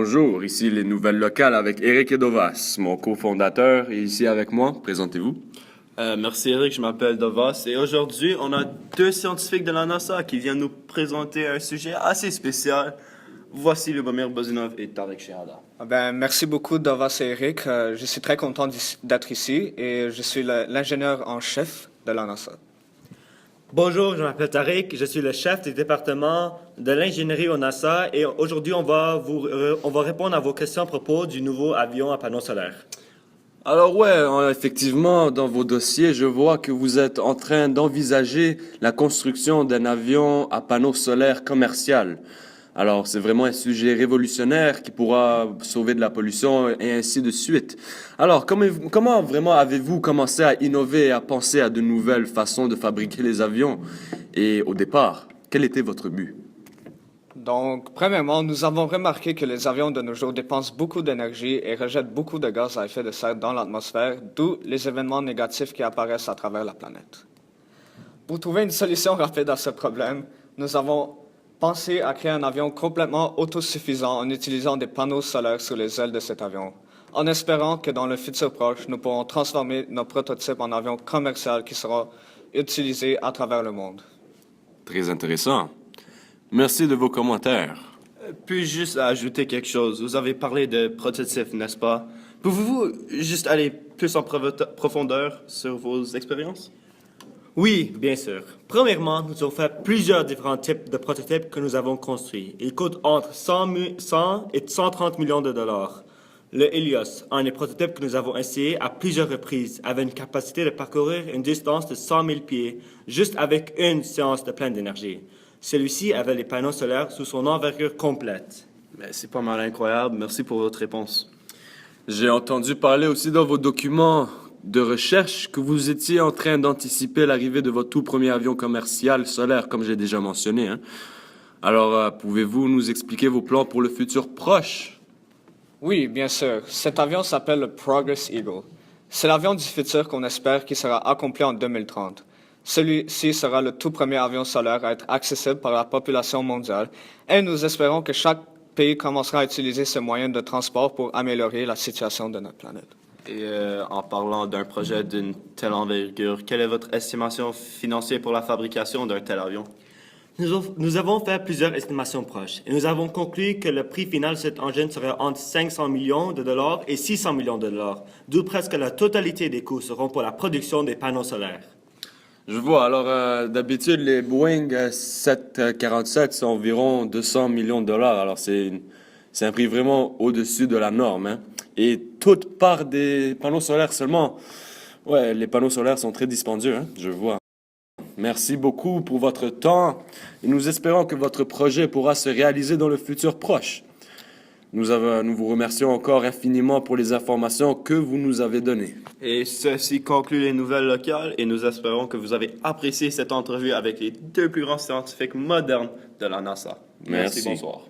Bonjour, ici les nouvelles locales avec Eric Edovas, mon cofondateur, est ici avec moi. Présentez-vous. Merci Eric, je m'appelle Dovas et aujourd'hui on a deux scientifiques de la NASA qui viennent nous présenter un sujet assez spécial. Voici Lubomir Bozinov et Tarek Shehada. Merci beaucoup, Dovas et Eric. Je suis très content d'être ici et je suis l'ingénieur en chef de la NASA. Bonjour, je m'appelle Tarek, je suis le chef du département de l'ingénierie au NASA et aujourd'hui on va répondre à vos questions à propos du nouveau avion à panneaux solaires. Alors effectivement, dans vos dossiers, je vois que vous êtes en train d'envisager la construction d'un avion à panneaux solaires commercial. Alors, c'est vraiment un sujet révolutionnaire qui pourra sauver de la pollution et ainsi de suite. Alors, comment vraiment avez-vous commencé à innover et à penser à de nouvelles façons de fabriquer les avions? Et au départ, quel était votre but? Donc, premièrement, nous avons remarqué que les avions de nos jours dépensent beaucoup d'énergie et rejettent beaucoup de gaz à effet de serre dans l'atmosphère, d'où les événements négatifs qui apparaissent à travers la planète. Pour trouver une solution rapide à ce problème, nous avons pensé à créer un avion complètement autosuffisant en utilisant des panneaux solaires sur les ailes de cet avion, en espérant que dans le futur proche, nous pourrons transformer nos prototypes en avions commerciaux qui seront utilisés à travers le monde. Très intéressant. Merci de vos commentaires. Puis juste à ajouter quelque chose, vous avez parlé de prototypes, n'est-ce pas? Pouvez-vous juste aller plus en profondeur sur vos expériences? Oui, bien sûr. Premièrement, nous avons fait plusieurs différents types de prototypes que nous avons construits. Ils coûtent entre 100 et 130 millions de dollars. Le Helios, un des prototypes que nous avons essayé à plusieurs reprises, avait une capacité de parcourir une distance de 100 000 pieds juste avec une séance de pleine d'énergie. Celui-ci avait les panneaux solaires sous son envergure complète. Mais c'est pas mal incroyable. Merci pour votre réponse. J'ai entendu parler aussi dans vos documents de recherche que vous étiez en train d'anticiper l'arrivée de votre tout premier avion commercial solaire, comme j'ai déjà mentionné, hein. Alors, pouvez-vous nous expliquer vos plans pour le futur proche? Oui, bien sûr. Cet avion s'appelle le Progress Eagle. C'est l'avion du futur qu'on espère qui sera accompli en 2030. Celui-ci sera le tout premier avion solaire à être accessible par la population mondiale et nous espérons que chaque pays commencera à utiliser ce moyen de transport pour améliorer la situation de notre planète. Et en parlant d'un projet d'une telle envergure, quelle est votre estimation financière pour la fabrication d'un tel avion? Nous avons fait plusieurs estimations proches et nous avons conclu que le prix final de cet engin serait entre 500 millions de dollars et 600 millions de dollars, d'où presque la totalité des coûts seront pour la production des panneaux solaires. Je vois. Alors, d'habitude, les Boeing 747 sont environ 200 millions de dollars. Alors, c'est un prix vraiment au-dessus de la norme, hein. Et toute part des panneaux solaires seulement. Ouais, les panneaux solaires sont très dispendieux, hein, je vois. Merci beaucoup pour votre temps et nous espérons que votre projet pourra se réaliser dans le futur proche. Nous vous remercions encore infiniment pour les informations que vous nous avez données. Et ceci conclut les nouvelles locales et nous espérons que vous avez apprécié cette entrevue avec les deux plus grands scientifiques modernes de la NASA. Merci. Bonsoir.